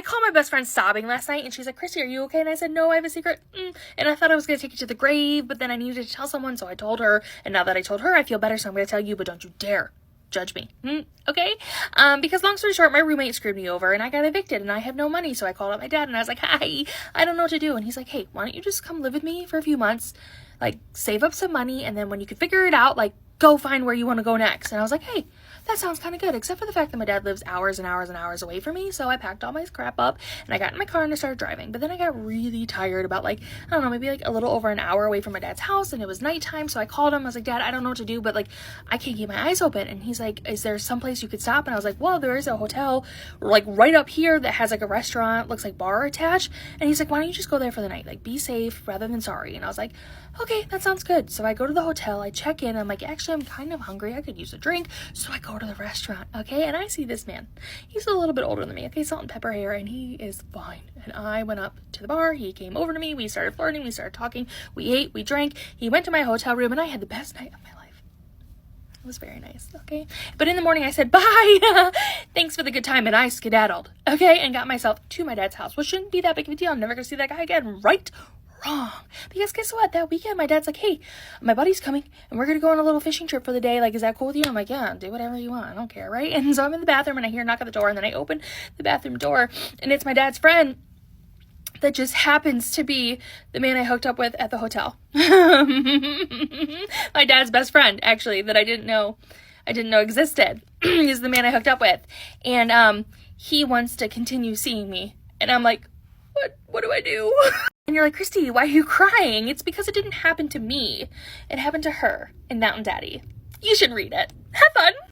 called my best friend sobbing last night, and she's like, Christy, are you okay? And I said, no, I have a secret. And I thought I was going to take you to the grave, but then I needed to tell someone, so I told her. And now that I told her, I feel better, so I'm going to tell you, but don't you dare judge me. Okay? Because long story short, my roommate screwed me over, and I got evicted, and I have no money, so I called up my dad, and I was like, hi, I don't know what to do. And he's like, hey, why don't you just come live with me for a few months, like, save up some money, and then when you can figure it out, like, go find where you want to go next. And I was like, hey, that sounds kind of good, except for the fact that my dad lives hours and hours and hours away from me. So I packed all my crap up and I got in my car and I started driving. But then I got really tired about, like, I don't know, maybe like a little over an hour away from my dad's house, and it was nighttime. So I called him. I was like, Dad, I don't know what to do, but like, I can't keep my eyes open. And he's like, is there someplace you could stop? And I was like, well, there is a hotel like right up here that has like a restaurant, looks like bar attached. And he's like, why don't you just go there for the night? Like, be safe rather than sorry. And I was like, okay, that sounds good. So I go to the hotel, I check in, I'm like, actually, I'm kind of hungry, I could use a drink. So I go to the restaurant, okay, and I see this man. He's a little bit older than me, okay, salt and pepper hair, and he is fine. And I went up to the bar, he came over to me, we started flirting, we started talking, we ate, we drank, he went to my hotel room, and I had the best night of my life. It was very nice, okay? But in the morning I said, bye, thanks for the good time, and I skedaddled, okay, and got myself to my dad's house, which shouldn't be that big of a deal. I'm never gonna see that guy again, right? Wrong. Because guess what? That weekend, my dad's like, hey, my buddy's coming, and we're gonna go on a little fishing trip for the day. Like, is that cool with you? I'm like, yeah, do whatever you want. I don't care, right? And so I'm in the bathroom, and I hear a knock at the door, and then I open the bathroom door, and it's my dad's friend that just happens to be the man I hooked up with at the hotel. My dad's best friend, actually, that I didn't know existed, is the man I hooked up with. And he wants to continue seeing me. And I'm like, what do I do? And you're like, Christy, why are you crying? It's because it didn't happen to me. It happened to her in Mountain Daddy. You should read it. Have fun.